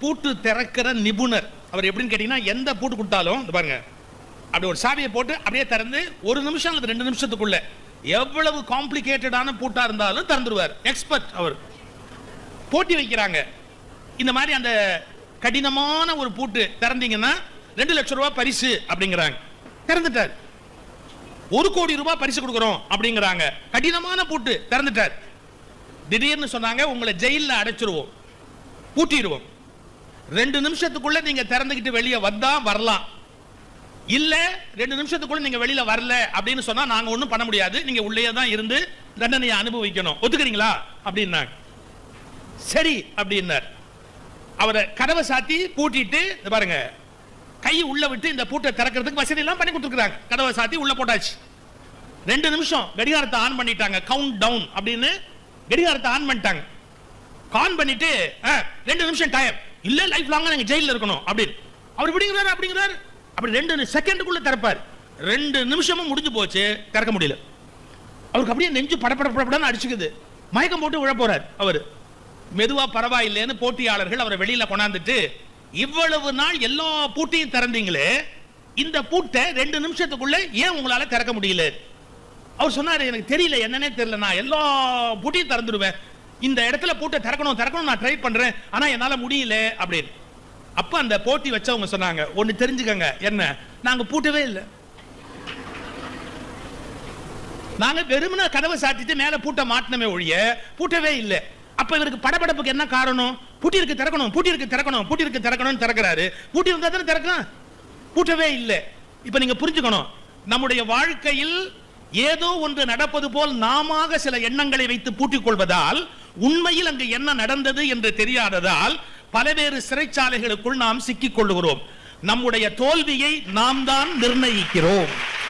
பூட்டு திறக்கிற நிபுணர். அவர் எப்படின்னு கேட்டீங்கன்னா, எந்த பூட்டு கொடுத்தாலும் பாருங்க, அப்படி ஒரு சாவியை போட்டு அப்படியே திறந்து 1 நிமிஷம் அல்லது 2 நிமிஷத்துக்குள்ள எவ்வளவு காம்ப்ளிகேட்டடான பூட்டா இருந்தாலும் திறந்துருவார். எக்ஸ்பர்ட் அவர். போட்டி வைக்கிறாங்க. இந்த மாதிரி அந்த கடினமான ஒரு பூட்டு திறந்தீங்கன்னா 2 லட்சம் ரூபாய் பரிசு அப்படிங்கிறாங்க. திறந்துட்டார். 1 கோடி ரூபாய் பரிசு கொடுக்குறோம் அப்படிங்கிறாங்க. கடினமான பூட்டு திறந்துட்டார். திடீர்னு சொன்னாங்க, உங்களை ஜெயிலில் அடைச்சிருவோம், பூட்டிடுவோம். 2 நிமிஷத்துக்குள்ள நீங்க திறந்துக்கிட்டு வெளியே வந்தா வரலாம், இல்ல 2 நிமிஷத்துக்குள்ள நீங்க வெளியில வரல அப்படின்னு சொன்னா நாங்க ஒண்ணும் பண்ண முடியாது, நீங்க உள்ளே தான் இருந்து தண்டனையை அனுபவிக்கணும், ஒத்துக்கிறீங்களா அப்படின்னாங்க. சரி அப்படின்னார். அவரை கதவை சாத்தி பூட்டிட்டு பாருங்க, கை உள்ள விட்டு இந்த பூட்டை திறக்கிறதுக்கு வசதி எல்லாம் பண்ணி கொடுத்துருக்காங்க. கதவை சாத்தி உள்ள போட்டாச்சு. 2 நிமிஷம் கடிகாரத்தை ஆன் பண்ணிட்டாங்க. கவுண்ட் டவுன் அப்படின்னு கடிகாரத்தை ஆன் பண்ணிட்டாங்க. ஆன் பண்ணிட்டு 2 நிமிஷம் டைம் இல்ல, லைஃப் லாங்கா நீங்க ஜெயில இருக்கணும் அப்படின்னு அவர் அப்படிங்கிறாரு. அப்படி 2 செகண்டுக்குள்ள திறப்பார். 2 நிமிஷமும் முடிஞ்சு போச்சு, திறக்க முடியல. அவருக்கு அப்படியே நெஞ்சு படப்படன்னு அடிச்சுக்குது. மயக்கம் போட்டு விழ போறார். அவர் மெதுவா பரவாயில்லைன்னு போட்டியாளர்கள் அவரை வெளியில கொண்டாந்துட்டு, இவ்வளவு நாள் எல்லா பூட்டையும் திறந்தீங்களே, இந்த பூட்டை 2 நிமிஷத்துக்குள்ள ஏன் உங்களால திறக்க முடியல? அவர் சொன்னாரு, எனக்கு தெரியல, என்னன்னே தெரியல, நான் எல்லா பூட்டையும் திறந்துடுவேன், இந்த இடத்துல பூட்டை திறக்கணும் நான் ட்ரை பண்றேன், ஆனா என்னால முடியல அப்படின்னு. அப்ப அந்த போட்டி வச்சவங்க சொன்னாங்க, ஒன்னு தெரிஞ்சுக்கங்க, என்ன, நாங்க பூட்டவே இல்லை, நாங்க வெறுமனே கதவை சாத்திட்டு மேல பூட்டை மாட்டினமே ஒழிய பூட்டவே இல்லை. அப்ப இவருக்கு படபடப்புக்கு என்ன காரணம்? பூட்டி இருக்கு திறக்கணும் திறக்கிறாரு. பூட்டி இருந்தா தானே திறக்கும், பூட்டவே இல்லை. இப்ப நீங்க புரிஞ்சுக்கணும், நம்முடைய வாழ்க்கையில் ஏதோ ஒன்று நடப்பது போல் நாம சில எண்ணங்களை வைத்து பூட்டிக் கொள்வதால் உண்மையில் அங்கு என்ன நடந்தது என்று தெரியாததால் பலவேறு சிறைச்சாலைகளுக்குள் நாம் சிக்கிக் கொள்ளுகிறோம். நம்முடைய தோல்வியை நாம் தான் நிர்ணயிக்கிறோம்.